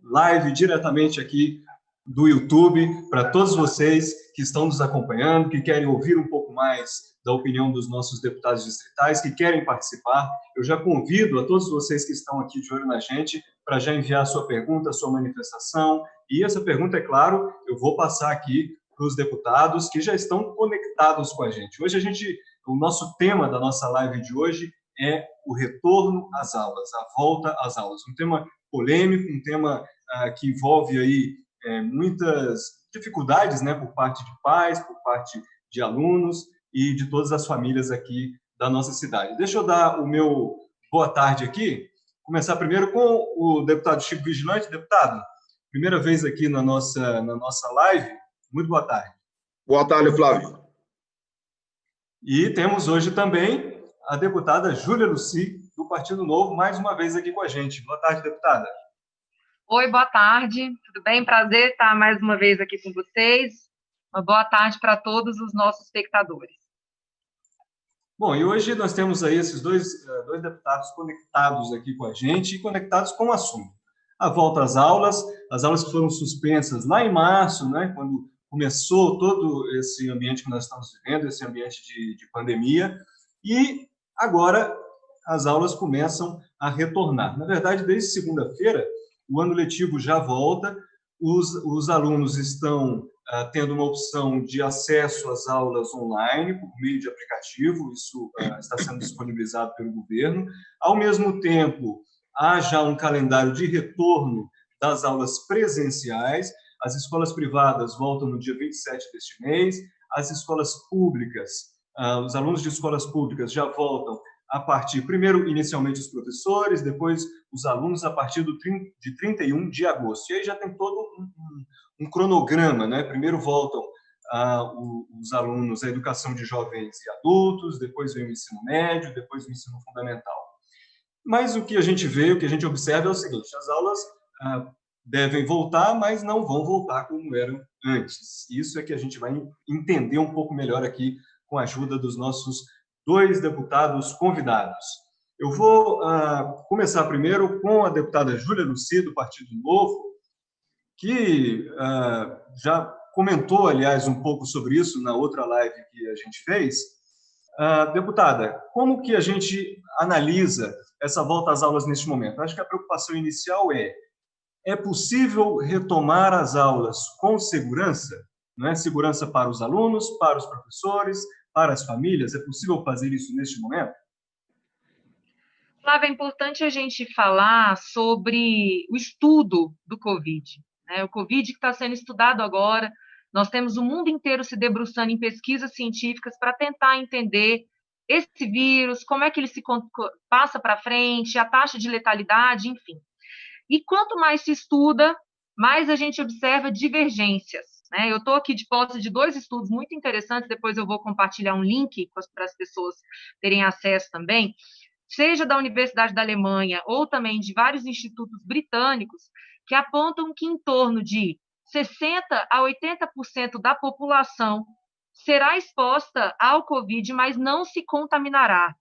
live diretamente aqui do YouTube para todos vocês que estão nos acompanhando, que querem ouvir um pouco mais da opinião dos nossos deputados distritais, que querem participar. Eu já convido a todos vocês que estão aqui de olho na gente para já enviar a sua pergunta, a sua manifestação. E essa pergunta, é claro, eu vou passar aqui para os deputados que já estão conectados com a gente. O nosso tema da nossa live de hoje é o retorno às aulas, a volta às aulas. Um tema polêmico, um tema que envolve aí muitas dificuldades, né, por parte de pais, por parte de alunos e de todas as famílias aqui da nossa cidade. Deixa eu dar o meu boa tarde aqui. Começar primeiro com o deputado Chico Vigilante. Deputado, primeira vez aqui na nossa live. Muito boa tarde. Boa tarde, Flávio. E temos hoje também a deputada Júlia Lucy, do Partido Novo, mais uma vez aqui com a gente. Boa tarde, deputada. Oi, boa tarde. Tudo bem? Prazer estar mais uma vez aqui com vocês. Uma boa tarde para todos os nossos espectadores. Bom, e hoje nós temos aí esses dois deputados conectados aqui com a gente e conectados com o assunto. A volta às aulas que foram suspensas lá em março, né, quando começou todo esse ambiente que nós estamos vivendo, esse ambiente de pandemia, e agora as aulas começam a retornar. Na verdade, desde segunda-feira, o ano letivo já volta, os alunos estão tendo uma opção de acesso às aulas online, por meio de aplicativo, isso está sendo disponibilizado pelo governo. Ao mesmo tempo, há já um calendário de retorno das aulas presenciais. As escolas privadas voltam no dia 27 deste mês, as escolas públicas, os alunos de escolas públicas já voltam a partir, primeiro, inicialmente os professores, depois os alunos a partir de 31 de agosto. E aí já tem todo um cronograma, né? Primeiro voltam os alunos à educação de jovens e adultos, depois vem o ensino médio, depois o ensino fundamental. Mas o que a gente vê, o que a gente observa é o seguinte: as aulas devem voltar, mas não vão voltar como eram antes. Isso é que a gente vai entender um pouco melhor aqui com a ajuda dos nossos dois deputados convidados. Eu vou começar primeiro com a deputada Júlia Lucy, do Partido Novo, que já comentou, aliás, um pouco sobre isso na outra live que a gente fez. Deputada, como que a gente analisa essa volta às aulas neste momento? Acho que a preocupação inicial é possível retomar as aulas com segurança? Não é? Segurança para os alunos, para os professores, para as famílias? É possível fazer isso neste momento? Flávia, é importante a gente falar sobre o estudo do Covid. Né? O Covid que está sendo estudado agora, nós temos o mundo inteiro se debruçando em pesquisas científicas para tentar entender esse vírus, como é que ele se passa para frente, a taxa de letalidade, enfim. E quanto mais se estuda, mais a gente observa divergências. Né? Eu estou aqui de posse de dois estudos muito interessantes, depois eu vou compartilhar um link para as pessoas terem acesso também, seja da Universidade da Alemanha ou também de vários institutos britânicos, que apontam que em torno de 60% a 80% da população será exposta ao Covid, mas não se contaminará.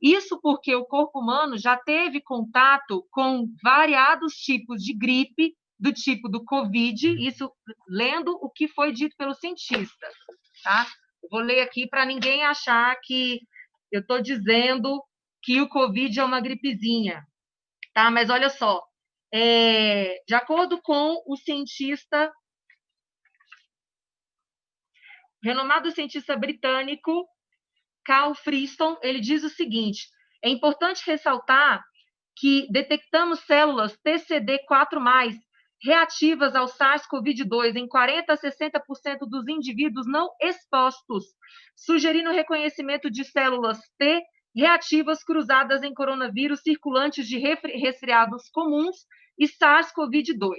Isso porque o corpo humano já teve contato com variados tipos de gripe, do tipo do Covid, isso lendo o que foi dito pelos cientistas. Tá? Eu vou ler aqui para ninguém achar que eu estou dizendo que o Covid é uma gripezinha. Tá? Mas olha só, de acordo com o cientista, renomado cientista britânico, Carl Friston, ele diz o seguinte: é importante ressaltar que detectamos células TCD4+, reativas ao SARS-CoV-2 em 40% a 60% dos indivíduos não expostos, sugerindo o reconhecimento de células T reativas cruzadas em coronavírus circulantes de resfriados comuns e SARS-CoV-2.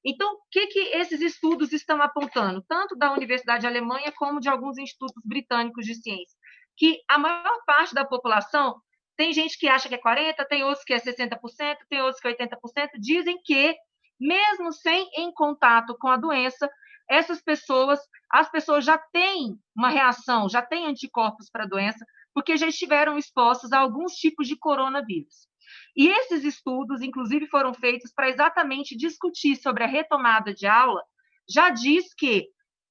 Então, o que esses estudos estão apontando? Tanto da Universidade Alemã como de alguns institutos britânicos de ciência, que a maior parte da população, tem gente que acha que é 40%, tem outros que é 60%, tem outros que é 80%, dizem que, mesmo sem em contato com a doença, as pessoas já têm uma reação, já têm anticorpos para a doença, porque já estiveram expostos a alguns tipos de coronavírus. E esses estudos, inclusive, foram feitos para exatamente discutir sobre a retomada de aula. Já diz que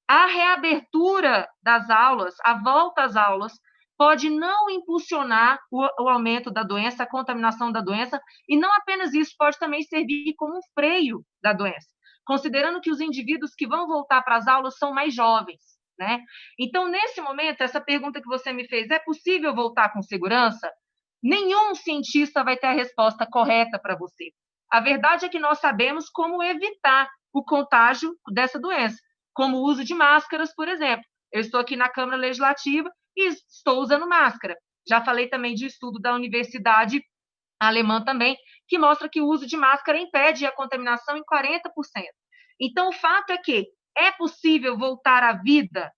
a reabertura das aulas, a volta às aulas, pode não impulsionar o aumento da doença, a contaminação da doença, e não apenas isso, pode também servir como um freio da doença, considerando que os indivíduos que vão voltar para as aulas são mais jovens, né? Então, nesse momento, essa pergunta que você me fez, é possível voltar com segurança? Nenhum cientista vai ter a resposta correta para você. A verdade é que nós sabemos como evitar o contágio dessa doença, como o uso de máscaras, por exemplo. Eu estou aqui na Câmara Legislativa e estou usando máscara. Já falei também de estudo da Universidade Alemã também, que mostra que o uso de máscara impede a contaminação em 40%. Então, o fato é que é possível voltar à vida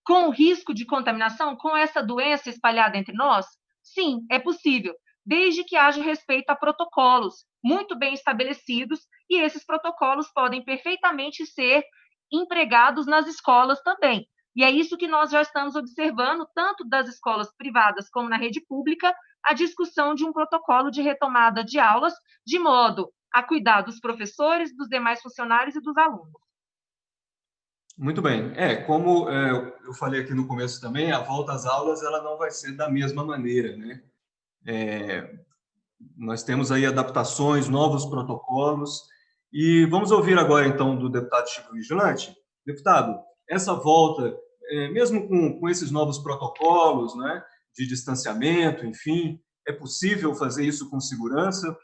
com o risco de contaminação, com essa doença espalhada entre nós? Sim, é possível, desde que haja respeito a protocolos muito bem estabelecidos, e esses protocolos podem perfeitamente ser empregados nas escolas também. E é isso que nós já estamos observando, tanto das escolas privadas como na rede pública, a discussão de um protocolo de retomada de aulas, de modo a cuidar dos professores, dos demais funcionários e dos alunos. Muito bem. Como eu falei aqui no começo também, a volta às aulas ela não vai ser da mesma maneira, né? Nós temos aí adaptações, novos protocolos, e vamos ouvir agora, então, do deputado Chico Vigilante. Deputado, essa volta, mesmo com esses novos protocolos, né, de distanciamento, enfim, é possível fazer isso com segurança?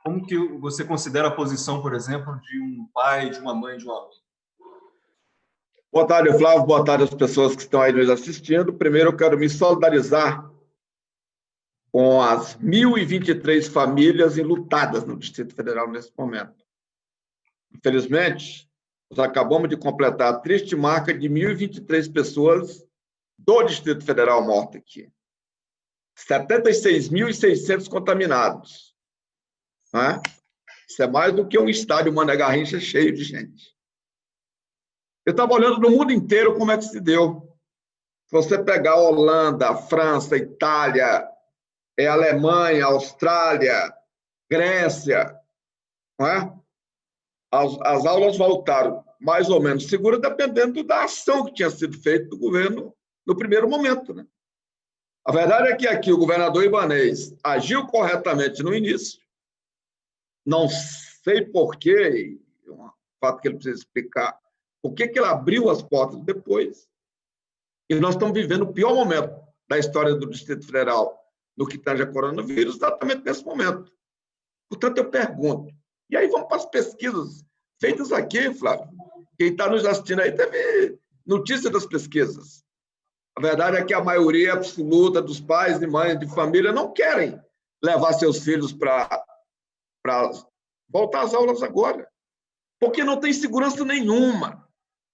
Como que você considera a posição, por exemplo, de um pai, de uma mãe, de um aluno? Boa tarde, Flávio. Boa tarde às pessoas que estão aí nos assistindo. Primeiro, eu quero me solidarizar com as 1.023 famílias enlutadas no Distrito Federal nesse momento. Infelizmente, nós acabamos de completar a triste marca de 1.023 pessoas do Distrito Federal mortas aqui. 76.600 contaminados. Né? Isso é mais do que um estádio Mané Garrincha cheio de gente. Eu estava olhando no mundo inteiro como é que se deu. Se você pegar a Holanda, a França, a Itália, a Alemanha, a Austrália, Grécia, não é? As aulas voltaram mais ou menos seguras, dependendo da ação que tinha sido feita do governo no primeiro momento. Né? A verdade é que aqui o governador Ibanez agiu corretamente no início. Não sei porquê, é um fato que ele precisa explicar, por que ele abriu as portas depois. E nós estamos vivendo o pior momento da história do Distrito Federal no que tange a coronavírus, exatamente nesse momento. Portanto, eu pergunto, e aí vamos para as pesquisas feitas aqui, Flávio. Quem está nos assistindo aí teve notícia das pesquisas. A verdade é que a maioria absoluta dos pais e mães de família não querem levar seus filhos para voltar às aulas agora, porque não tem segurança nenhuma.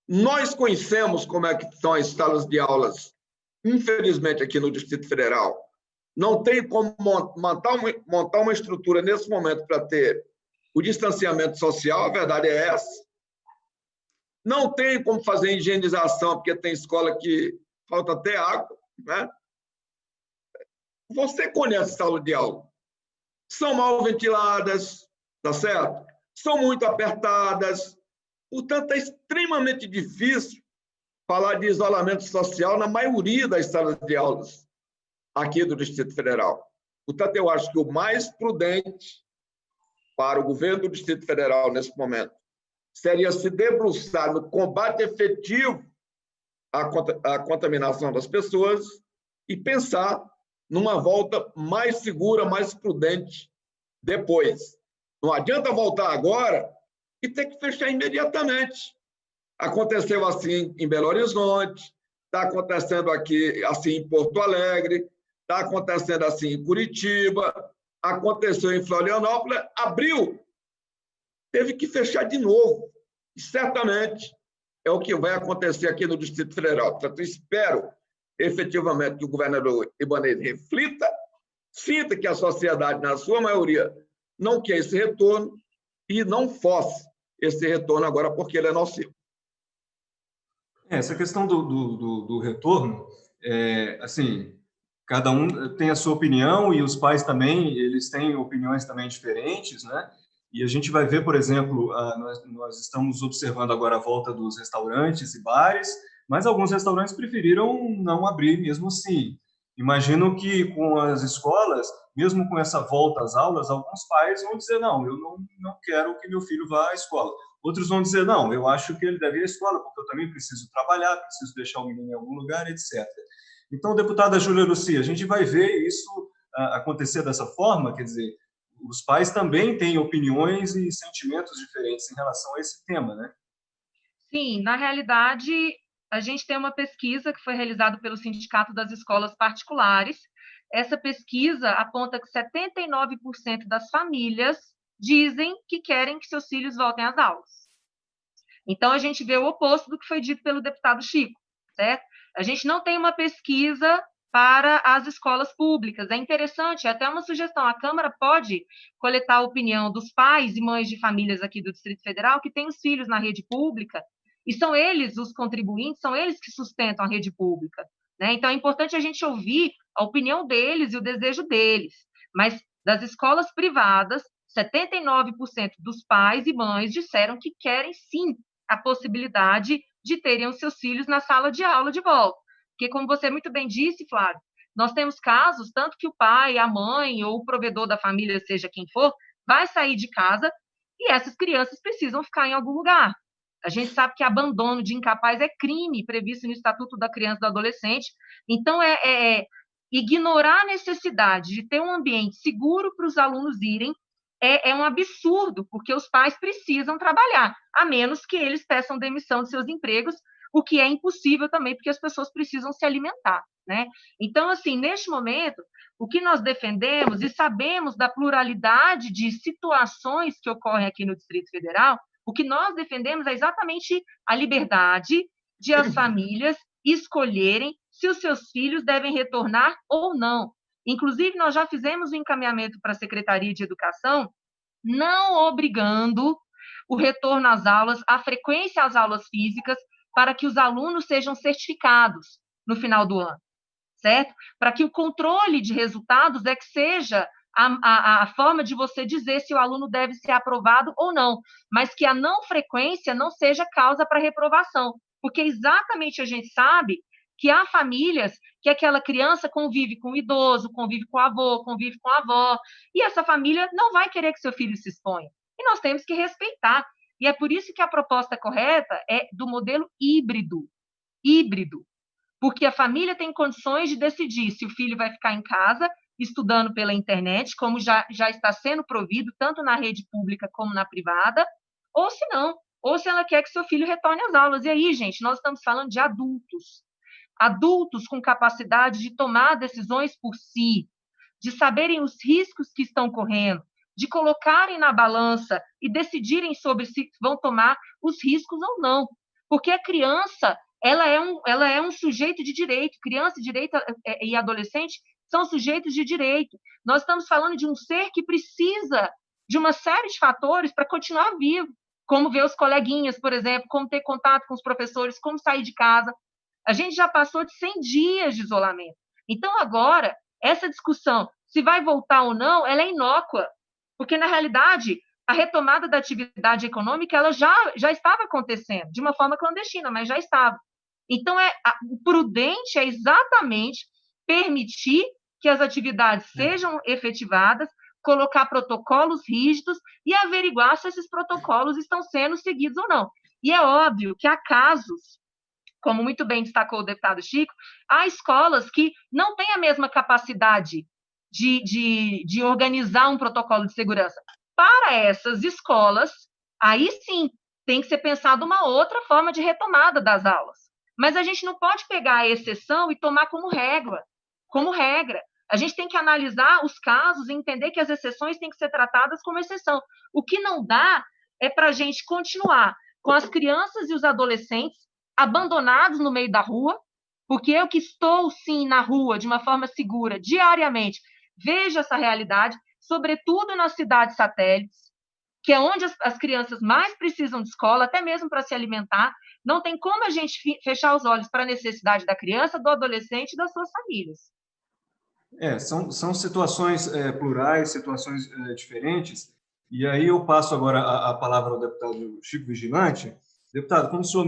Nós conhecemos como é que estão as salas de aulas, infelizmente, aqui no Distrito Federal. Não tem como montar uma estrutura nesse momento para ter o distanciamento social, a verdade é essa. Não tem como fazer higienização, porque tem escola que falta até água. Né? Você conhece sala de aula? São mal ventiladas, tá certo? São muito apertadas. Portanto, é extremamente difícil falar de isolamento social na maioria das salas de aulas aqui do Distrito Federal. Portanto, eu acho que o mais prudente para o governo do Distrito Federal nesse momento seria se debruçar no combate efetivo à contaminação das pessoas e pensar numa volta mais segura, mais prudente depois. Não adianta voltar agora e ter que fechar imediatamente. Aconteceu assim em Belo Horizonte, está acontecendo aqui assim em Porto Alegre, está acontecendo assim em Curitiba, aconteceu em Florianópolis, abriu, teve que fechar de novo. E certamente é o que vai acontecer aqui no Distrito Federal. Portanto, espero efetivamente que o governador Ibanez reflita, sinta que a sociedade, na sua maioria, não quer esse retorno e não force esse retorno agora porque ele é nocivo. Essa questão do retorno, assim, cada um tem a sua opinião e os pais também, eles têm opiniões também diferentes, né? E a gente vai ver, por exemplo, nós estamos observando agora a volta dos restaurantes e bares, mas alguns restaurantes preferiram não abrir mesmo assim. Imagino que com as escolas, mesmo com essa volta às aulas, alguns pais vão dizer, não, eu não quero que meu filho vá à escola. Outros vão dizer, não, eu acho que ele deve ir à escola, porque eu também preciso trabalhar, preciso deixar o menino em algum lugar, etc. Então, deputada Júlia Lucia, a gente vai ver isso acontecer dessa forma, quer dizer, os pais também têm opiniões e sentimentos diferentes em relação a esse tema, né? Sim, na realidade, a gente tem uma pesquisa que foi realizada pelo Sindicato das Escolas Particulares. Essa pesquisa aponta que 79% das famílias dizem que querem que seus filhos voltem às aulas. Então, a gente vê o oposto do que foi dito pelo deputado Chico, certo? A gente não tem uma pesquisa para as escolas públicas. É interessante, é até uma sugestão, a Câmara pode coletar a opinião dos pais e mães de famílias aqui do Distrito Federal que têm os filhos na rede pública, e são eles os contribuintes, são eles que sustentam a rede pública, né? Então, é importante a gente ouvir a opinião deles e o desejo deles. Mas, das escolas privadas, 79% dos pais e mães disseram que querem, sim, a possibilidade de terem os seus filhos na sala de aula de volta. Porque, como você muito bem disse, Flávio, nós temos casos, tanto que o pai, a mãe ou o provedor da família, seja quem for, vai sair de casa e essas crianças precisam ficar em algum lugar. A gente sabe que abandono de incapaz é crime previsto no Estatuto da Criança e do Adolescente. Então, ignorar a necessidade de ter um ambiente seguro para os alunos irem é um absurdo, porque os pais precisam trabalhar, a menos que eles peçam demissão de seus empregos, o que é impossível também, porque as pessoas precisam se alimentar, né? Então, assim, neste momento, o que nós defendemos e sabemos da pluralidade de situações que ocorrem aqui no Distrito Federal, o que nós defendemos é exatamente a liberdade de as famílias escolherem se os seus filhos devem retornar ou não. Inclusive, nós já fizemos um encaminhamento para a Secretaria de Educação, não obrigando o retorno às aulas, a frequência às aulas físicas, para que os alunos sejam certificados no final do ano, certo? Para que o controle de resultados é que seja a forma de você dizer se o aluno deve ser aprovado ou não, mas que a não frequência não seja causa para reprovação, porque exatamente a gente sabe que há famílias que aquela criança convive com o idoso, convive com o avô, convive com a avó, e essa família não vai querer que seu filho se exponha. E nós temos que respeitar. E é por isso que a proposta correta é do modelo híbrido. Híbrido. Porque a família tem condições de decidir se o filho vai ficar em casa, estudando pela internet, como já está sendo provido, tanto na rede pública como na privada, ou se não, ou se ela quer que seu filho retorne às aulas. E aí, gente, nós estamos falando de adultos. Adultos com capacidade de tomar decisões por si, de saberem os riscos que estão correndo, de colocarem na balança e decidirem sobre se vão tomar os riscos ou não. Porque a criança, ela é um sujeito de direito. Criança, direito e adolescente são sujeitos de direito. Nós estamos falando de um ser que precisa de uma série de fatores para continuar vivo, como ver os coleguinhas, por exemplo, como ter contato com os professores, como sair de casa. A gente já passou de 100 dias de isolamento. Então, agora, essa discussão, se vai voltar ou não, ela é inócua, porque, na realidade, a retomada da atividade econômica ela já estava acontecendo, de uma forma clandestina, mas já estava. Então, o prudente é exatamente permitir que as atividades sejam efetivadas, colocar protocolos rígidos e averiguar se esses protocolos estão sendo seguidos ou não. E é óbvio que há casos, como muito bem destacou o deputado Chico, há escolas que não têm a mesma capacidade de organizar um protocolo de segurança. Para essas escolas, aí sim, tem que ser pensado uma outra forma de retomada das aulas. Mas a gente não pode pegar a exceção e tomar como regra. A gente tem que analisar os casos e entender que as exceções têm que ser tratadas como exceção. O que não dá é para a gente continuar com as crianças e os adolescentes abandonados no meio da rua, porque eu que estou, sim, na rua de uma forma segura, diariamente, vejo essa realidade, sobretudo nas cidades satélites, que é onde as crianças mais precisam de escola, até mesmo para se alimentar. Não tem como a gente fechar os olhos para a necessidade da criança, do adolescente e das suas famílias. São situações plurais, situações diferentes, e aí eu passo agora a palavra ao deputado Chico Vigilante. Deputado, como o senhor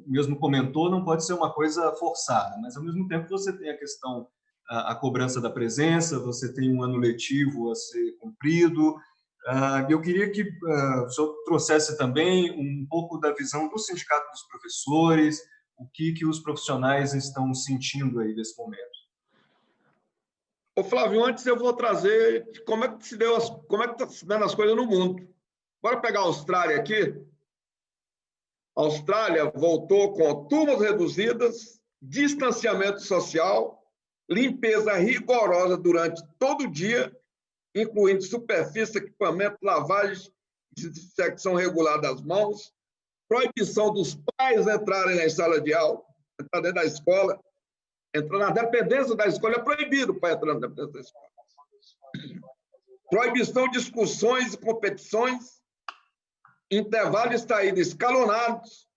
mesmo comentou, não pode ser uma coisa forçada, mas ao mesmo tempo você tem a questão, a cobrança da presença, você tem um ano letivo a ser cumprido. Eu queria que o senhor trouxesse também um pouco da visão do Sindicato dos Professores, o que os profissionais estão sentindo aí nesse momento. Ô, Flávio, antes eu vou trazer como é que está se dando as coisas no mundo. Bora pegar a Austrália aqui. A Austrália voltou com turmas reduzidas, distanciamento social, limpeza rigorosa durante todo o dia, incluindo superfície, equipamento, lavagem, desinfecção regular das mãos, proibição dos pais entrarem na sala de aula, entrar dentro da escola, entrar na dependência da escola, é proibido o pai entrar na dependência da escola. Proibição de discussões e competições, intervalo de saída escalonados,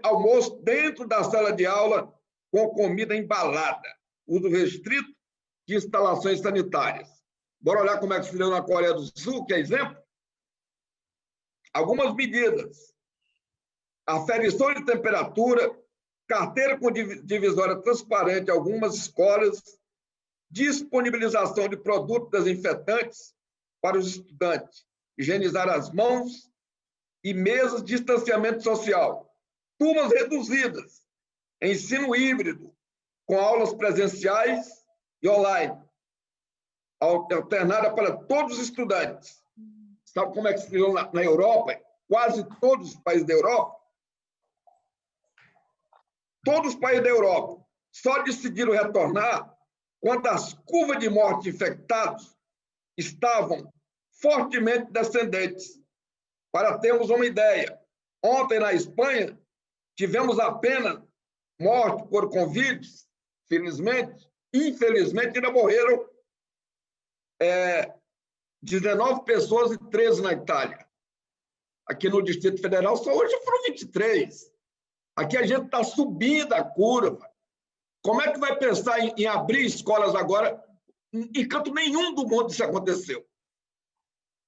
almoço dentro da sala de aula com comida embalada, uso restrito de instalações sanitárias. Bora olhar como é que se deu na Coreia do Sul, que é exemplo? Algumas medidas. Aferição de temperatura, carteira com divisória transparente em algumas escolas, disponibilização de produtos desinfetantes para os estudantes, higienizar as mãos e mesas de distanciamento social, turmas reduzidas, ensino híbrido, com aulas presenciais e online, alternada para todos os estudantes. Sabe como é que se deu na Europa? Quase todos os países da Europa. Todos os países da Europa só decidiram retornar quando as curvas de morte de infectados estavam fortemente descendentes. Para termos uma ideia, ontem na Espanha tivemos apenas morte por Covid, felizmente, infelizmente ainda morreram 19 pessoas e 13 na Itália. Aqui no Distrito Federal só hoje foram 23. Aqui a gente está subindo a curva. Como é que vai pensar em abrir escolas agora? Em canto nenhum do mundo isso aconteceu.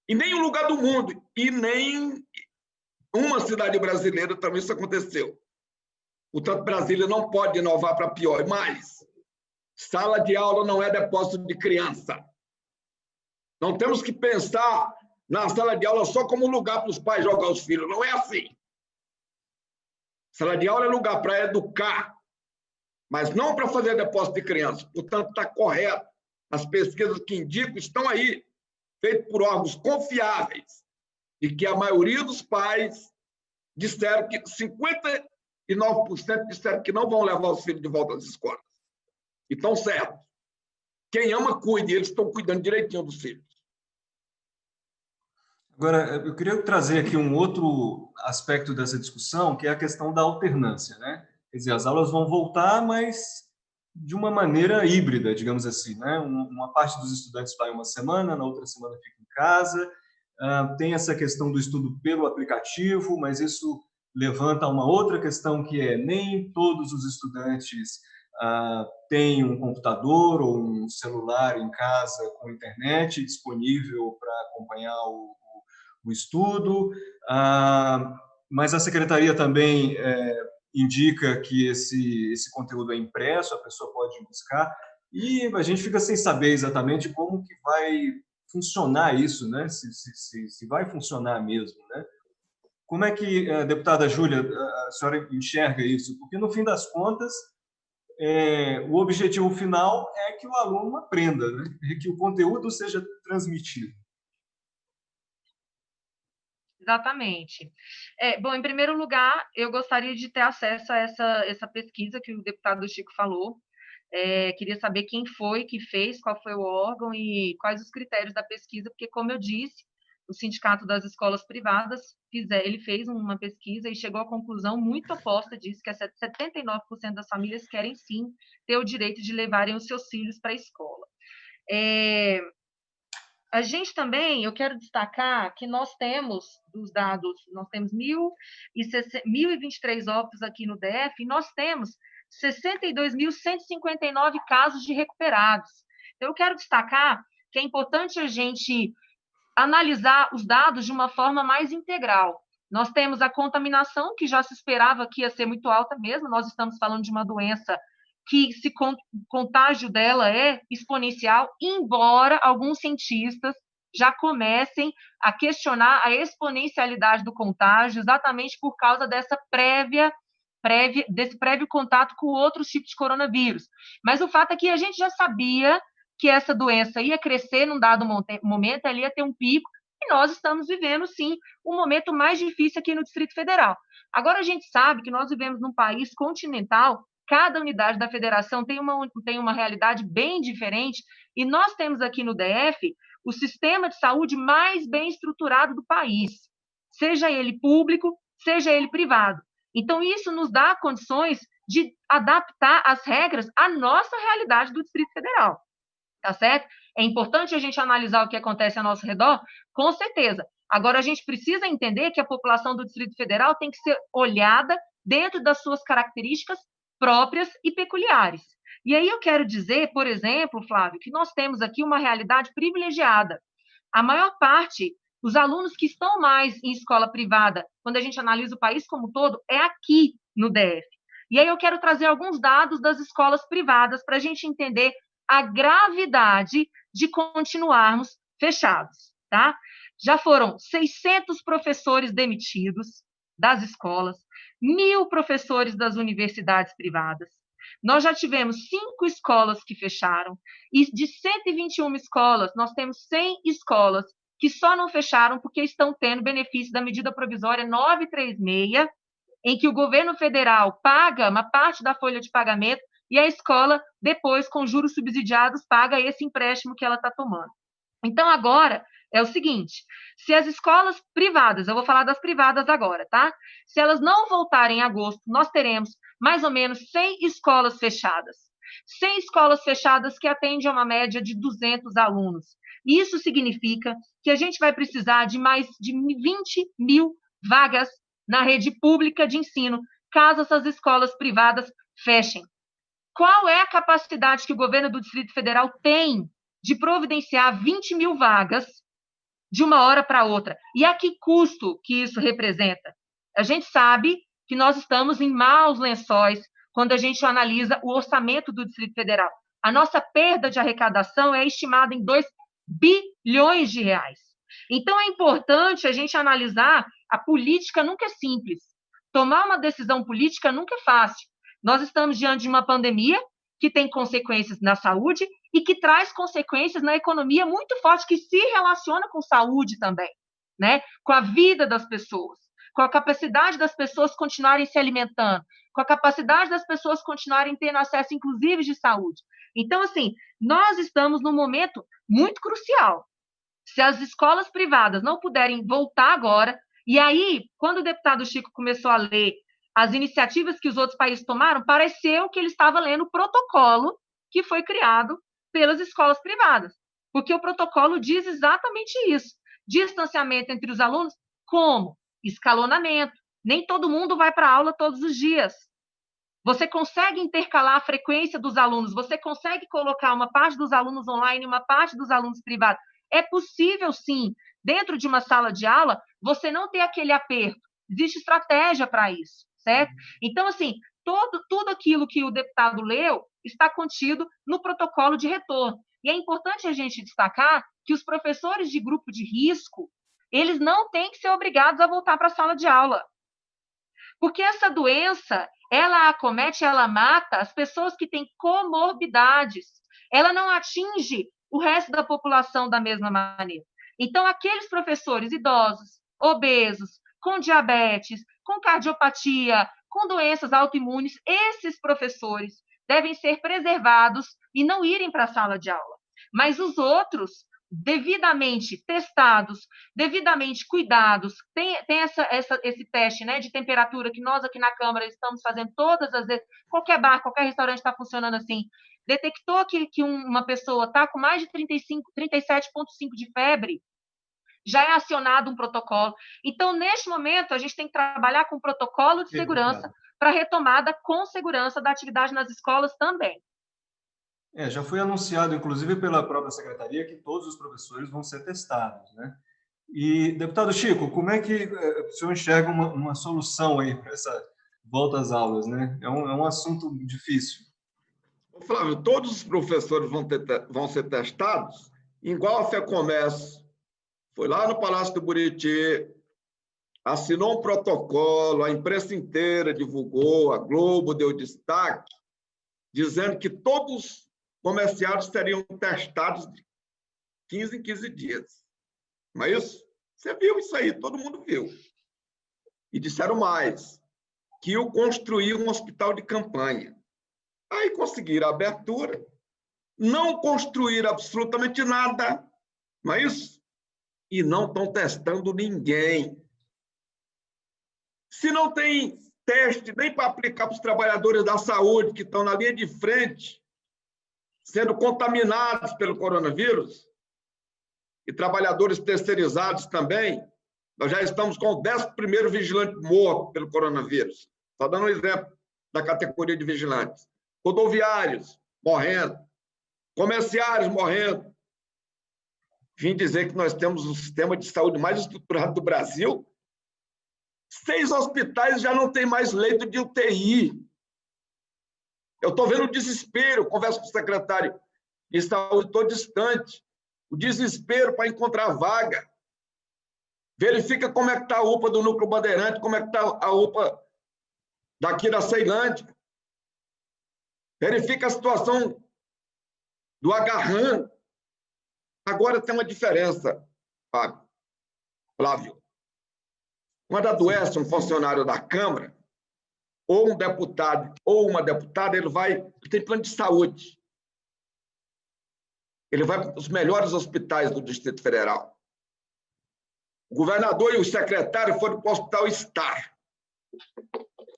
Em nenhum lugar do mundo. E nem uma cidade brasileira também isso aconteceu. Portanto, Brasília não pode inovar para pior. Mas sala de aula não é depósito de criança. Não temos que pensar na sala de aula só como lugar para os pais jogar os filhos. Não é assim. Sala de aula é lugar para educar, mas não para fazer depósito de criança. Portanto, está correto. As pesquisas que indicam estão aí, feitas por órgãos confiáveis, e que a maioria dos pais disseram que 59% disseram que não vão levar os filhos de volta às escolas. E estão certos. Quem ama, cuide. Eles estão cuidando direitinho dos filhos. Agora, eu queria trazer aqui um outro aspecto dessa discussão, que é a questão da alternância, né? Quer dizer, as aulas vão voltar, mas de uma maneira híbrida, digamos assim, né? Uma parte dos estudantes vai uma semana, na outra semana fica em casa. Tem essa questão do estudo pelo aplicativo, mas isso levanta uma outra questão, que é nem todos os estudantes têm um computador ou um celular em casa com internet disponível para acompanhar o estudo, mas a secretaria também indica que esse conteúdo é impresso, a pessoa pode buscar, e a gente fica sem saber exatamente como que vai funcionar isso, né? Se vai funcionar mesmo, né? Como é que, deputada Júlia, a senhora enxerga isso? Porque, no fim das contas, o objetivo final é que o aluno aprenda, né? Que o conteúdo seja transmitido. Exatamente. Bom, em primeiro lugar, eu gostaria de ter acesso a essa pesquisa que o deputado Chico falou. Queria saber quem foi que fez, qual foi o órgão e quais os critérios da pesquisa, porque, como eu disse, o Sindicato das Escolas Privadas ele fez uma pesquisa e chegou à conclusão muito oposta disso, que 79% das famílias querem, sim, ter o direito de levarem os seus filhos para a escola. A gente também, eu quero destacar que nós temos dos dados, nós temos 1.023 óbitos aqui no DF, e nós temos 62.159 casos de recuperados. Eu quero destacar que é importante a gente analisar os dados de uma forma mais integral. Nós temos a contaminação, que já se esperava que ia ser muito alta mesmo, nós estamos falando de uma doença que o contágio dela é exponencial, embora alguns cientistas já comecem a questionar a exponencialidade do contágio, exatamente por causa desse prévio contato com outros tipos de coronavírus. Mas o fato é que a gente já sabia que essa doença ia crescer num dado momento, ela ia ter um pico, e nós estamos vivendo, sim, um momento mais difícil aqui no Distrito Federal. Agora, a gente sabe que nós vivemos num país continental, cada unidade da federação tem uma realidade bem diferente, e nós temos aqui no DF o sistema de saúde mais bem estruturado do país, seja ele público, seja ele privado. Então, isso nos dá condições de adaptar as regras à nossa realidade do Distrito Federal. Tá certo? É importante a gente analisar o que acontece ao nosso redor, com certeza. Agora, a gente precisa entender que a população do Distrito Federal tem que ser olhada dentro das suas características próprias e peculiares. E aí eu quero dizer, por exemplo, Flávio, que nós temos aqui uma realidade privilegiada. A maior parte, os alunos que estão mais em escola privada, quando a gente analisa o país como um todo, é aqui no DF. E aí eu quero trazer alguns dados das escolas privadas para a gente entender a gravidade de continuarmos fechados, tá? Já foram 600 professores demitidos das escolas, 1.000 professores das universidades privadas. Nós já tivemos 5 escolas que fecharam, e de 121 escolas, nós temos 100 escolas que só não fecharam porque estão tendo benefício da medida provisória 936, em que o governo federal paga uma parte da folha de pagamento e a escola, depois, com juros subsidiados, paga esse empréstimo que ela está tomando. Então, agora, é o seguinte, se as escolas privadas, eu vou falar das privadas agora, tá? Se elas não voltarem em agosto, nós teremos mais ou menos 100 escolas fechadas. 100 escolas fechadas que atendem a uma média de 200 alunos. Isso significa que a gente vai precisar de mais de 20.000 vagas na rede pública de ensino, caso essas escolas privadas fechem. Qual é a capacidade que o governo do Distrito Federal tem de providenciar 20.000 vagas de uma hora para outra? E a que custo que isso representa? A gente sabe que nós estamos em maus lençóis quando a gente analisa o orçamento do Distrito Federal. A nossa perda de arrecadação é estimada em 2 bilhões de reais. Então, é importante a gente analisar, a política nunca é simples. Tomar uma decisão política nunca é fácil. Nós estamos diante de uma pandemia que tem consequências na saúde e que traz consequências na economia muito forte, que se relaciona com saúde também, né? Com a vida das pessoas, com a capacidade das pessoas continuarem se alimentando, com a capacidade das pessoas continuarem tendo acesso, inclusive, de saúde. Então, assim, nós estamos num momento muito crucial. Se as escolas privadas não puderem voltar agora, e aí, quando o deputado Chico começou a ler as iniciativas que os outros países tomaram, pareceu que ele estava lendo o protocolo que foi criado pelas escolas privadas, porque o protocolo diz exatamente isso, distanciamento entre os alunos, como? Escalonamento, nem todo mundo vai para a aula todos os dias, você consegue intercalar a frequência dos alunos, você consegue colocar uma parte dos alunos online e uma parte dos alunos privados, é possível sim, dentro de uma sala de aula, você não ter aquele aperto, existe estratégia para isso, certo? Então, assim, tudo aquilo que o deputado leu está contido no protocolo de retorno. E é importante a gente destacar que os professores de grupo de risco, eles não têm que ser obrigados a voltar para a sala de aula. Porque essa doença, ela acomete, ela mata as pessoas que têm comorbidades. Ela não atinge o resto da população da mesma maneira. Então, aqueles professores idosos, obesos, com diabetes, com cardiopatia, com doenças autoimunes, esses professores devem ser preservados e não irem para a sala de aula. Mas os outros, devidamente testados, devidamente cuidados, tem esse teste, né, de temperatura que nós aqui na Câmara estamos fazendo todas as vezes, qualquer bar, qualquer restaurante está funcionando assim, detectou que uma pessoa está com mais de 37,5 de febre, já é acionado um protocolo. Então, neste momento, a gente tem que trabalhar com protocolo de segurança para retomada com segurança da atividade nas escolas também. Já foi anunciado, inclusive pela própria secretaria, que todos os professores vão ser testados, né? E, deputado Chico, como é que o senhor enxerga uma solução aí para essa volta às aulas, né? É um assunto difícil. Flávio, todos os professores vão ser testados, igual a FEComércio. Foi lá no Palácio do Buriti, assinou um protocolo, a imprensa inteira divulgou, a Globo deu destaque, dizendo que todos os comerciários seriam testados de 15 em 15 dias. Não é isso? Você viu isso aí, todo mundo viu. E disseram mais, que iam construir um hospital de campanha. Aí conseguiram a abertura, não construíram absolutamente nada, não é isso? E não estão testando ninguém. Se não tem teste nem para aplicar para os trabalhadores da saúde que estão na linha de frente, sendo contaminados pelo coronavírus, e trabalhadores terceirizados também, nós já estamos com o 11º vigilante morto pelo coronavírus. Só dando um exemplo da categoria de vigilantes. Rodoviários morrendo, comerciários morrendo. Vim dizer que nós temos o sistema de saúde mais estruturado do Brasil. 6 hospitais já não tem mais leito de UTI. Eu estou vendo o desespero, converso com o secretário de saúde, estou distante. O desespero para encontrar vaga. Verifica como é que está a UPA do Núcleo Bandeirante, como é que está a UPA daqui da Ceilândia. Verifica a situação do Agarran. Agora tem uma diferença, Flávio. Quando adoece um funcionário da Câmara, ou um deputado, ou uma deputada, ele tem plano de saúde. Ele vai para os melhores hospitais do Distrito Federal. O governador e o secretário foram para o Hospital Star.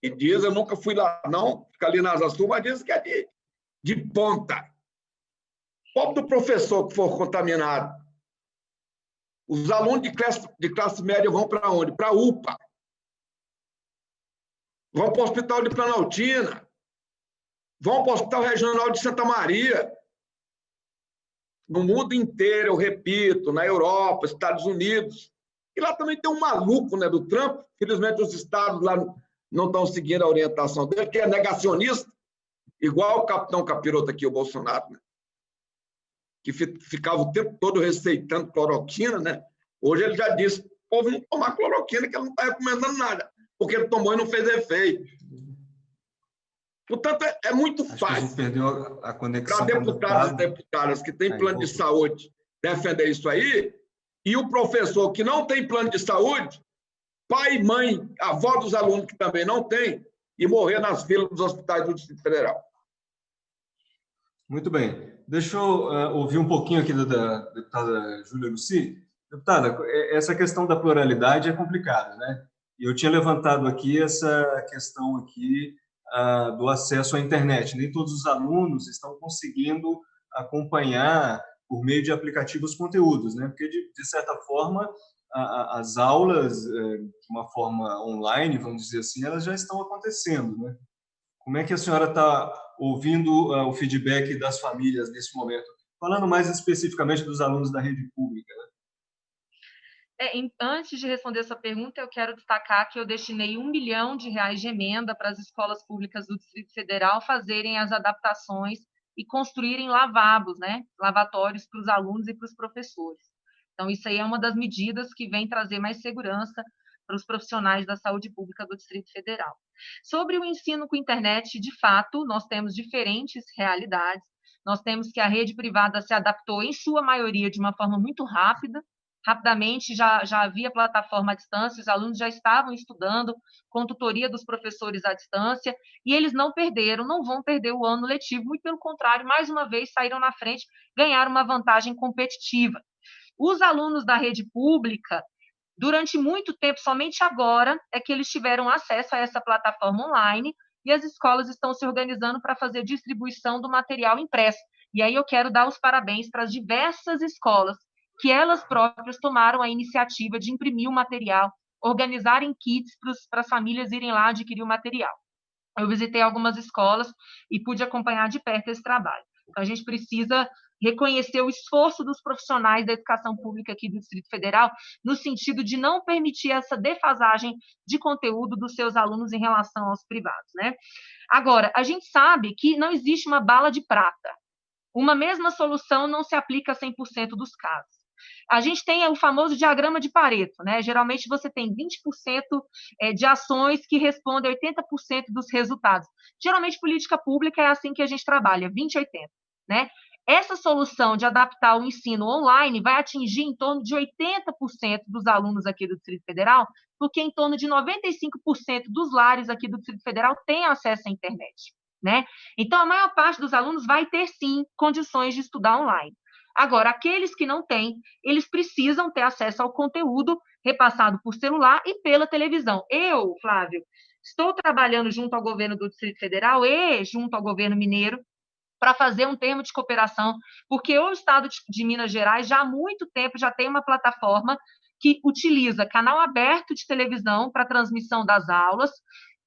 E diz, eu nunca fui lá, não, fica ali na Asa Sul, mas diz que é de ponta. Pobre do professor que for contaminado. Os alunos de classe média vão para onde? Para a UPA. Vão para o Hospital de Planaltina. Vão para o Hospital Regional de Santa Maria. No mundo inteiro, eu repito, na Europa, Estados Unidos. E lá também tem um maluco, né, do Trump. Infelizmente, os estados lá não estão seguindo a orientação dele, que é negacionista, igual o capitão capiroto aqui, o Bolsonaro, né? Que ficava o tempo todo receitando cloroquina, né? Hoje ele já disse, o povo não tomar cloroquina, que ele não está recomendando nada, porque ele tomou e não fez efeito. Portanto, é muito fácil perdeu a conexão para deputados e deputadas que têm plano de saúde defender isso aí, e o professor que não tem plano de saúde, pai, mãe, avó dos alunos que também não tem, e morrer nas filas dos hospitais do Distrito Federal. Muito bem. Deixa eu ouvir um pouquinho aqui da deputada Júlia Lucy. Deputada, essa questão da pluralidade é complicada, né? E eu tinha levantado aqui essa questão aqui do acesso à internet. Nem todos os alunos estão conseguindo acompanhar por meio de aplicativos conteúdos, né? Porque, de certa forma, as aulas, de uma forma online, vamos dizer assim, elas já estão acontecendo, né? Como é que a senhora está ouvindo o feedback das famílias nesse momento? Falando mais especificamente dos alunos da rede pública, né? Antes de responder essa pergunta, eu quero destacar que eu destinei R$1 milhão de emenda para as escolas públicas do Distrito Federal fazerem as adaptações e construírem lavabos, né? Lavatórios para os alunos e para os professores. Então, isso aí é uma das medidas que vem trazer mais segurança para os profissionais da saúde pública do Distrito Federal. Sobre o ensino com internet, de fato, nós temos diferentes realidades. Nós temos que a rede privada se adaptou, em sua maioria, de uma forma muito rápida. Rapidamente já havia plataforma à distância, os alunos já estavam estudando com tutoria dos professores à distância, e eles não vão perder o ano letivo, muito pelo contrário, mais uma vez saíram na frente, ganharam uma vantagem competitiva. Os alunos da rede pública, durante muito tempo, somente agora, é que eles tiveram acesso a essa plataforma online, e as escolas estão se organizando para fazer distribuição do material impresso. E aí eu quero dar os parabéns para as diversas escolas que elas próprias tomaram a iniciativa de imprimir o material, organizarem kits para as famílias irem lá adquirir o material. Eu visitei algumas escolas e pude acompanhar de perto esse trabalho. Então, a gente precisa reconhecer o esforço dos profissionais da educação pública aqui do Distrito Federal, no sentido de não permitir essa defasagem de conteúdo dos seus alunos em relação aos privados, né? Agora, a gente sabe que não existe uma bala de prata. Uma mesma solução não se aplica a 100% dos casos. A gente tem o famoso diagrama de Pareto, né? Geralmente você tem 20% de ações que respondem a 80% dos resultados. Geralmente, política pública é assim que a gente trabalha, 20-80, né? Essa solução de adaptar o ensino online vai atingir em torno de 80% dos alunos aqui do Distrito Federal, porque em torno de 95% dos lares aqui do Distrito Federal têm acesso à internet, né? Então, a maior parte dos alunos vai ter, sim, condições de estudar online. Agora, aqueles que não têm, eles precisam ter acesso ao conteúdo repassado por celular e pela televisão. Eu, Flávio, estou trabalhando junto ao governo do Distrito Federal e junto ao governo mineiro para fazer um termo de cooperação, porque o Estado de Minas Gerais já há muito tempo já tem uma plataforma que utiliza canal aberto de televisão para transmissão das aulas,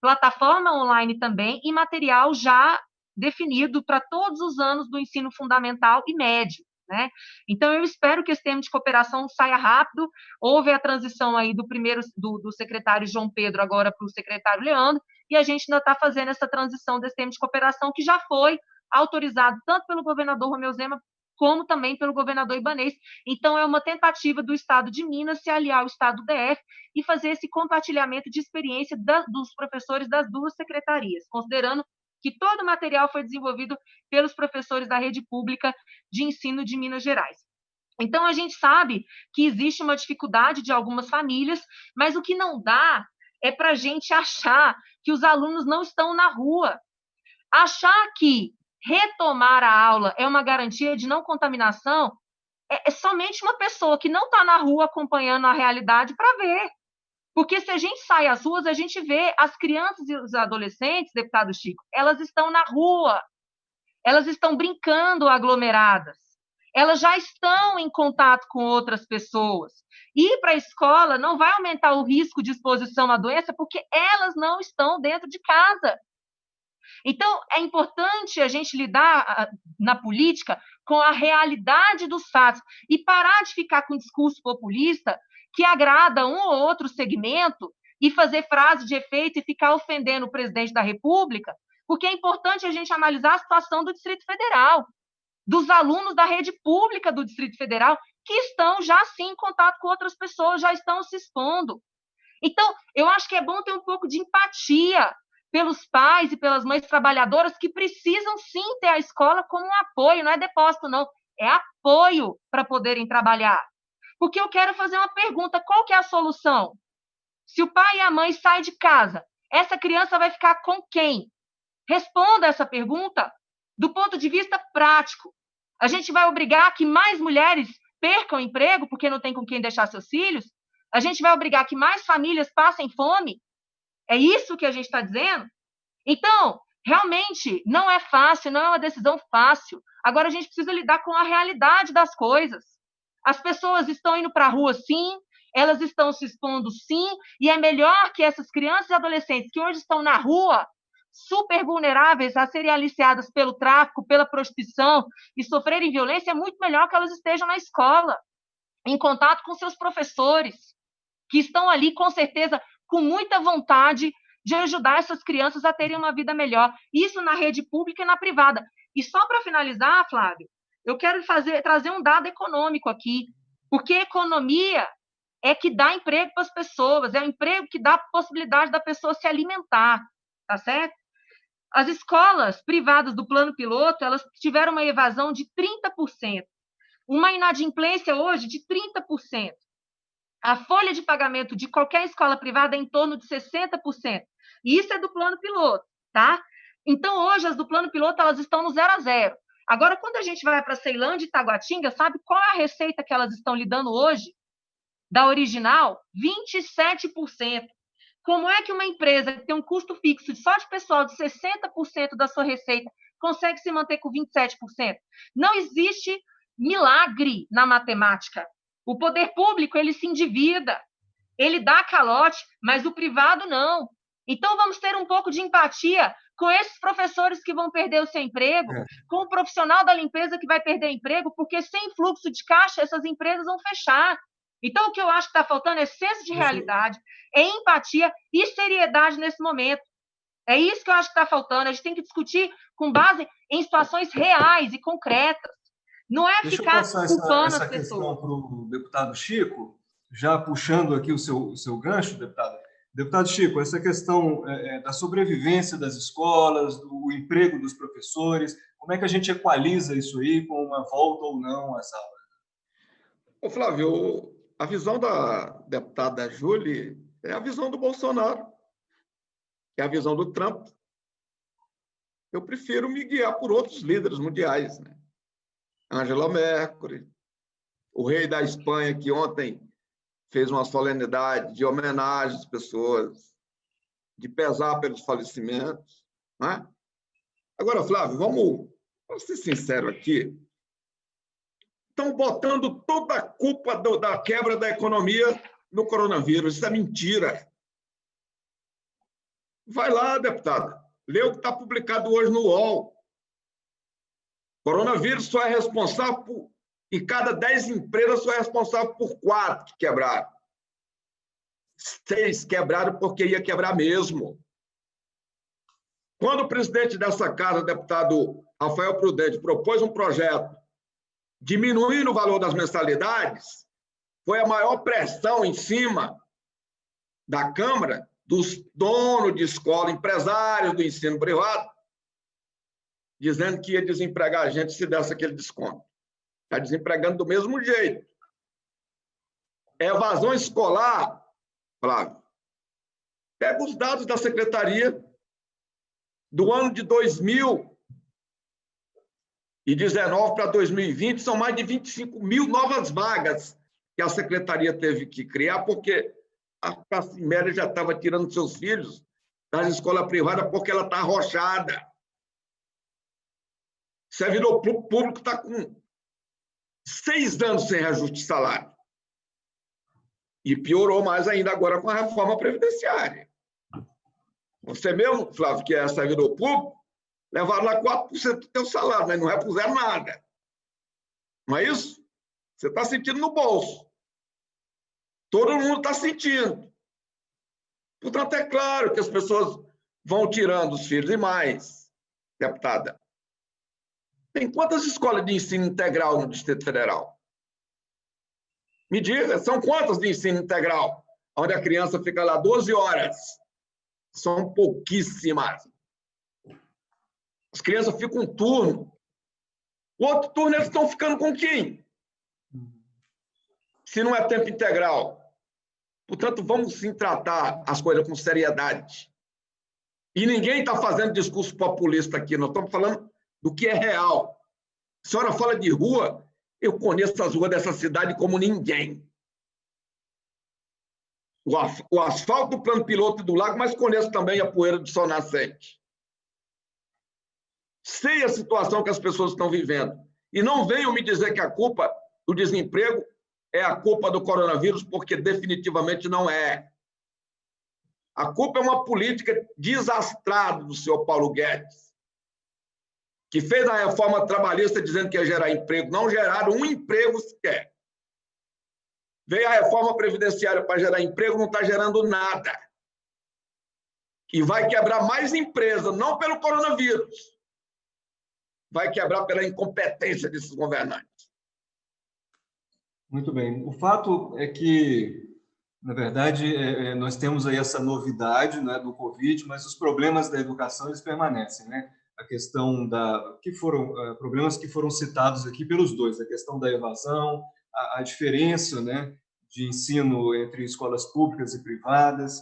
plataforma online também e material já definido para todos os anos do ensino fundamental e médio, né? Então, eu espero que esse termo de cooperação saia rápido. Houve a transição aí do secretário João Pedro agora para o secretário Leandro, e a gente ainda está fazendo essa transição desse termo de cooperação que já foi autorizado tanto pelo governador Romeu Zema como também pelo governador Ibanez. Então, é uma tentativa do Estado de Minas se aliar ao Estado do DF e fazer esse compartilhamento de experiência dos professores das duas secretarias, considerando que todo o material foi desenvolvido pelos professores da rede pública de ensino de Minas Gerais. Então, a gente sabe que existe uma dificuldade de algumas famílias, mas o que não dá é para a gente achar que os alunos não estão na rua. Achar que retomar a aula é uma garantia de não contaminação é somente uma pessoa que não está na rua acompanhando a realidade para ver. Porque se a gente sai às ruas, a gente vê as crianças e os adolescentes, deputado Chico, elas estão na rua, elas estão brincando aglomeradas, elas já estão em contato com outras pessoas. Ir para a escola não vai aumentar o risco de exposição à doença, porque elas não estão dentro de casa. Então, é importante a gente lidar na política com a realidade dos fatos e parar de ficar com discurso populista que agrada um ou outro segmento e fazer frase de efeito e ficar ofendendo o presidente da República, porque é importante a gente analisar a situação do Distrito Federal, dos alunos da rede pública do Distrito Federal, que estão já, sim, em contato com outras pessoas, já estão se expondo. Então, eu acho que é bom ter um pouco de empatia pelos pais e pelas mães trabalhadoras que precisam, sim, ter a escola como um apoio, não é depósito, não, é apoio para poderem trabalhar. Porque eu quero fazer uma pergunta, qual que é a solução? Se o pai e a mãe saem de casa, essa criança vai ficar com quem? Responda essa pergunta do ponto de vista prático. A gente vai obrigar que mais mulheres percam emprego porque não tem com quem deixar seus filhos? A gente vai obrigar que mais famílias passem fome? É isso que a gente está dizendo? Então, realmente, não é fácil, não é uma decisão fácil. Agora, a gente precisa lidar com a realidade das coisas. As pessoas estão indo para a rua, sim, elas estão se expondo, sim, e é melhor que essas crianças e adolescentes que hoje estão na rua, super vulneráveis a serem aliciadas pelo tráfico, pela prostituição e sofrerem violência, é muito melhor que elas estejam na escola, em contato com seus professores, que estão ali, com certeza, com muita vontade de ajudar essas crianças a terem uma vida melhor. Isso na rede pública e na privada. E só para finalizar, Flávio, eu quero trazer um dado econômico aqui, porque economia é que dá emprego para as pessoas, é o emprego que dá a possibilidade da pessoa se alimentar, tá certo? As escolas privadas do plano piloto, elas tiveram uma evasão de 30%, uma inadimplência hoje de 30%. A folha de pagamento de qualquer escola privada é em torno de 60%. E isso é do plano piloto, tá? Então, hoje, as do plano piloto, elas estão no 0 a 0. Agora, quando a gente vai para Ceilândia e Taguatinga, sabe qual é a receita que elas estão lidando hoje? Da original? 27%. Como é que uma empresa que tem um custo fixo só de pessoal de 60% da sua receita consegue se manter com 27%? Não existe milagre na matemática. O poder público, ele se endivida, ele dá calote, mas o privado não. Então, vamos ter um pouco de empatia com esses professores que vão perder o seu emprego, com o profissional da limpeza que vai perder o emprego, porque sem fluxo de caixa essas empresas vão fechar. Então, o que eu acho que está faltando é senso de realidade, é empatia e seriedade nesse momento. É isso que eu acho que está faltando. A gente tem que discutir com base em situações reais e concretas. Não é ficar culpando essa as pessoas. Questão para o deputado Chico, já puxando aqui o seu gancho, deputado. Deputado Chico, essa questão da sobrevivência das escolas, do emprego dos professores, como é que a gente equaliza isso aí com uma volta ou não às aulas? Ô, Flávio, a visão da deputada Júlia é a visão do Bolsonaro, é a visão do Trump. Eu prefiro me guiar por outros líderes mundiais, né? Angela Merkel, o rei da Espanha, que ontem fez uma solenidade de homenagem às pessoas, de pesar pelos falecimentos. Né? Agora, Flávio, vamos ser sinceros aqui. Estão botando toda a culpa da quebra da economia no coronavírus. Isso é mentira. Vai lá, deputada, lê o que está publicado hoje no UOL. Coronavírus só é responsável por... E cada 10 empresas só é responsável por 4 que quebraram. 6 quebraram porque ia quebrar mesmo. Quando o presidente dessa casa, o deputado Rafael Prudente, propôs um projeto diminuindo o valor das mensalidades, foi a maior pressão em cima da Câmara, dos donos de escola, empresários do ensino privado, dizendo que ia desempregar a gente se desse aquele desconto. Está desempregando do mesmo jeito. Evasão escolar, Flávio. Pega os dados da Secretaria do ano de 2019 para 2020, são mais de 25 mil novas vagas que a Secretaria teve que criar, porque a classe média já estava tirando seus filhos das escolas privadas porque ela está arrochada. O servidor público está com 6 anos sem reajuste de salário. E piorou mais ainda agora com a reforma previdenciária. Você mesmo, Flávio, que é servidor público, levaram lá 4% do teu salário, mas não repuseram nada. Não é isso? Você está sentindo no bolso. Todo mundo está sentindo. Portanto, é claro que as pessoas vão tirando os filhos e mais, deputada. Tem quantas escolas de ensino integral no Distrito Federal? Me diga, são quantas de ensino integral? Onde a criança fica lá 12 horas. São pouquíssimas. As crianças ficam um turno. O outro turno eles estão ficando com quem? Se não é tempo integral. Portanto, vamos sim tratar as coisas com seriedade. E ninguém está fazendo discurso populista aqui. Nós estamos falando do que é real. A senhora fala de rua, eu conheço as ruas dessa cidade como ninguém. O asfalto do plano piloto do lago, mas conheço também a poeira do sol nascente. Sei a situação que as pessoas estão vivendo. E não venham me dizer que a culpa do desemprego é a culpa do coronavírus, porque definitivamente não é. A culpa é uma política desastrada do senhor Paulo Guedes, que fez a reforma trabalhista dizendo que ia gerar emprego. Não geraram um emprego sequer. Veio a reforma previdenciária para gerar emprego, não está gerando nada. E vai quebrar mais empresas, não pelo coronavírus. Vai quebrar pela incompetência desses governantes. Muito bem. O fato é que, na verdade, nós temos aí essa novidade, né, do Covid, mas os problemas da educação eles permanecem, né? A questão problemas que foram citados aqui pelos dois, a questão da evasão, a diferença, né, de ensino entre escolas públicas e privadas.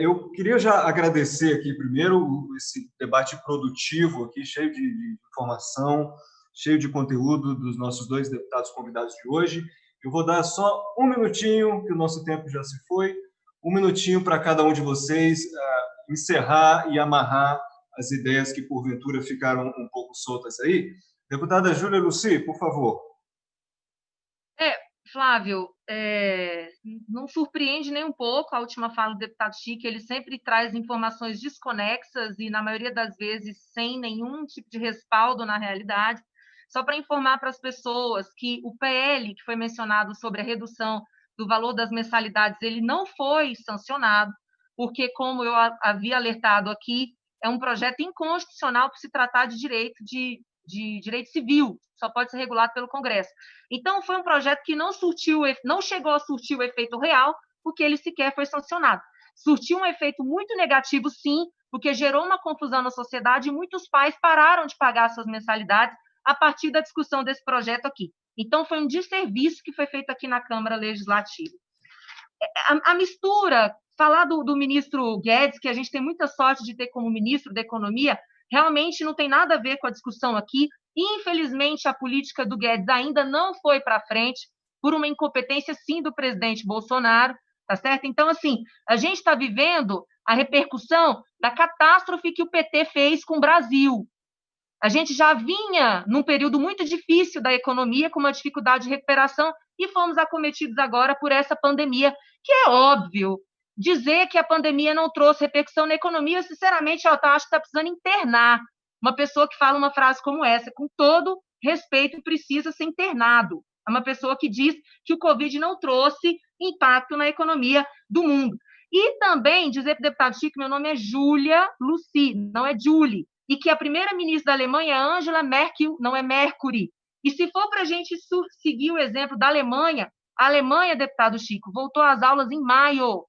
Eu queria já agradecer aqui primeiro esse debate produtivo aqui, cheio de informação, cheio de conteúdo dos nossos 2 deputados convidados de hoje. Eu vou dar só um minutinho, que o nosso tempo já se foi, um minutinho para cada um de vocês encerrar e amarrar as ideias que, porventura, ficaram um pouco soltas aí. Deputada Júlia Lucy, por favor. Flávio, não surpreende nem um pouco a última fala do deputado Chico, ele sempre traz informações desconexas e, na maioria das vezes, sem nenhum tipo de respaldo na realidade. Só para informar para as pessoas que o PL, que foi mencionado sobre a redução do valor das mensalidades, ele não foi sancionado, porque, como eu havia alertado aqui, é um projeto inconstitucional por se tratar de direito civil, só pode ser regulado pelo Congresso. Então, foi um projeto que não chegou a surtir o efeito real, porque ele sequer foi sancionado. Surtiu um efeito muito negativo, sim, porque gerou uma confusão na sociedade e muitos pais pararam de pagar suas mensalidades a partir da discussão desse projeto aqui. Então, foi um desserviço que foi feito aqui na Câmara Legislativa. A mistura, falar do ministro Guedes, que a gente tem muita sorte de ter como ministro da Economia, realmente não tem nada a ver com a discussão aqui. Infelizmente, a política do Guedes ainda não foi para frente, por uma incompetência, sim, do presidente Bolsonaro, tá certo? Então, assim, a gente está vivendo a repercussão da catástrofe que o PT fez com o Brasil. A gente já vinha num período muito difícil da economia, com uma dificuldade de recuperação, e fomos acometidos agora por essa pandemia, que é óbvio. Dizer que a pandemia não trouxe repercussão na economia, sinceramente, eu acho que está precisando internar uma pessoa que fala uma frase como essa. Com todo respeito, precisa ser internado. É uma pessoa que diz que o Covid não trouxe impacto na economia do mundo. E também dizer para o deputado Chico, meu nome é Júlia Lucy, não é Julie, e que a primeira-ministra da Alemanha é Angela Merkel, não é Mercury. E se for para a gente seguir o exemplo da Alemanha, a Alemanha, deputado Chico, voltou às aulas em maio,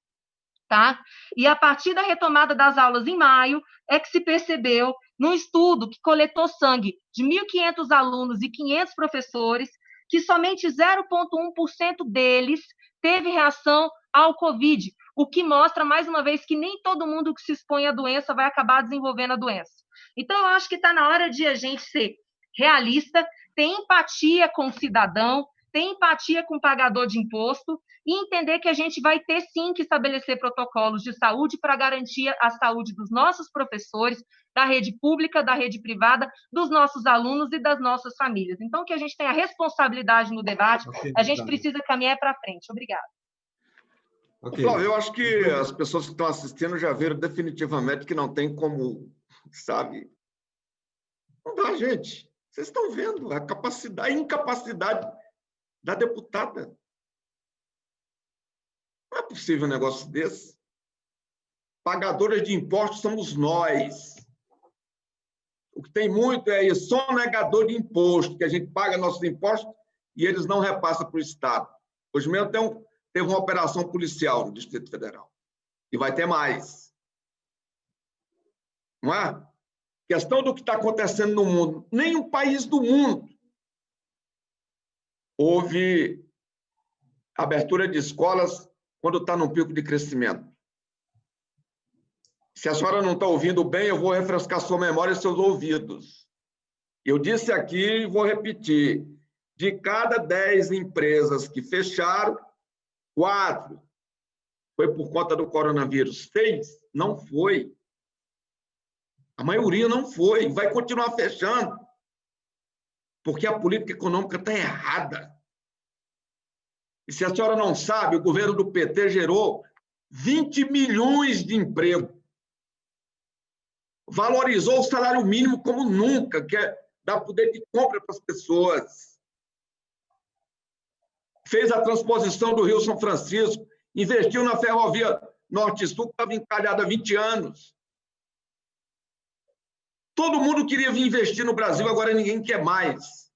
tá? E a partir da retomada das aulas em maio, é que se percebeu, num estudo que coletou sangue de 1.500 alunos e 500 professores, que somente 0,1% deles teve reação ao Covid, o que mostra, mais uma vez, que nem todo mundo que se expõe à doença vai acabar desenvolvendo a doença. Então, eu acho que está na hora de a gente ser realista, ter empatia com o cidadão, ter empatia com o pagador de imposto e entender que a gente vai ter, sim, que estabelecer protocolos de saúde para garantir a saúde dos nossos professores, da rede pública, da rede privada, dos nossos alunos e das nossas famílias. Então, que a gente tenha responsabilidade no debate, a gente precisa caminhar para frente. Obrigada. Okay. Flávio, eu acho que as pessoas que estão assistindo já viram definitivamente que não tem como, sabe? Não dá, gente. Vocês estão vendo a capacidade, a incapacidade da deputada. Não é possível um negócio desse. Pagadores de impostos somos nós. O que tem muito é isso, sonegador de imposto, que a gente paga nossos impostos e eles não repassam para o Estado. Hoje mesmo teve uma operação policial no Distrito Federal. E vai ter mais. Não é? Questão do que está acontecendo no mundo. Nenhum país do mundo houve abertura de escolas quando está num pico de crescimento. Se a senhora não está ouvindo bem, eu vou refrescar sua memória e seus ouvidos. Eu disse aqui e vou repetir. De cada 10 empresas que fecharam, 4 foi por conta do coronavírus. 6 não foi. A maioria não foi. Vai continuar fechando. Porque a política econômica está errada. E se a senhora não sabe, o governo do PT gerou 20 milhões de emprego. Valorizou o salário mínimo como nunca, que é dar poder de compra para as pessoas. Fez a transposição do Rio São Francisco, investiu na ferrovia Norte-Sul, que estava encalhada há 20 anos. Todo mundo queria vir investir no Brasil, agora ninguém quer mais.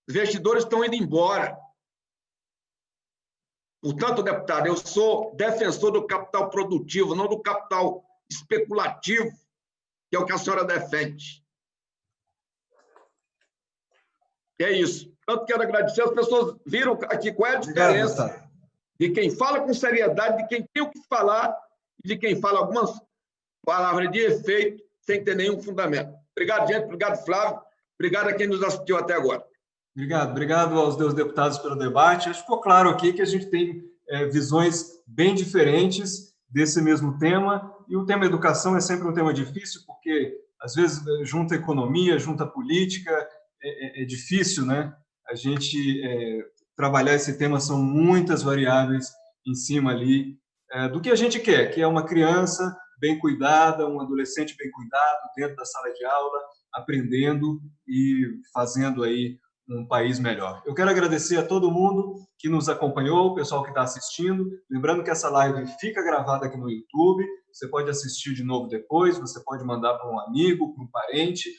Os investidores estão indo embora. Portanto, deputado, eu sou defensor do capital produtivo, não do capital especulativo, que é o que a senhora defende. E é isso. Tanto quero agradecer, as pessoas viram aqui qual é a diferença de quem fala com seriedade, de quem tem o que falar e de quem fala algumas palavras de efeito sem ter nenhum fundamento. Obrigado, gente. Obrigado, Flávio. Obrigado a quem nos assistiu até agora. Obrigado aos deputados pelo debate. Acho que ficou claro aqui que a gente tem visões bem diferentes desse mesmo tema, e o tema educação é sempre um tema difícil, porque, às vezes, junta economia, junta política, é difícil, né? A gente trabalhar esse tema, são muitas variáveis em cima ali do que a gente quer, que é uma criança bem cuidada, um adolescente bem cuidado dentro da sala de aula, aprendendo e fazendo aí um país melhor. Eu quero agradecer a todo mundo que nos acompanhou, o pessoal que está assistindo. Lembrando que essa live fica gravada aqui no YouTube, você pode assistir de novo depois, você pode mandar para um amigo, para um parente,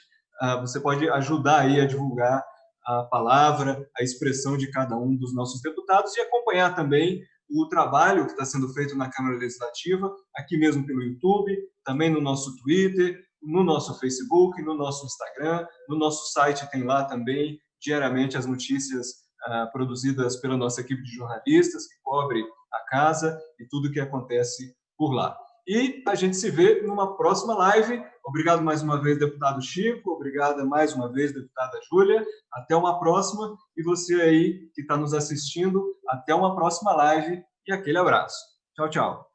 você pode ajudar aí a divulgar a palavra, a expressão de cada um dos nossos deputados e acompanhar também o trabalho que está sendo feito na Câmara Legislativa, aqui mesmo pelo YouTube, também no nosso Twitter, no nosso Facebook, no nosso Instagram, no nosso site tem lá também, diariamente, as notícias produzidas pela nossa equipe de jornalistas, que cobre a casa e tudo o que acontece por lá. E a gente se vê numa próxima live. Obrigado mais uma vez, deputado Chico. Obrigada mais uma vez, deputada Júlia. Até uma próxima. E você aí que está nos assistindo, até uma próxima live. E aquele abraço. Tchau, tchau.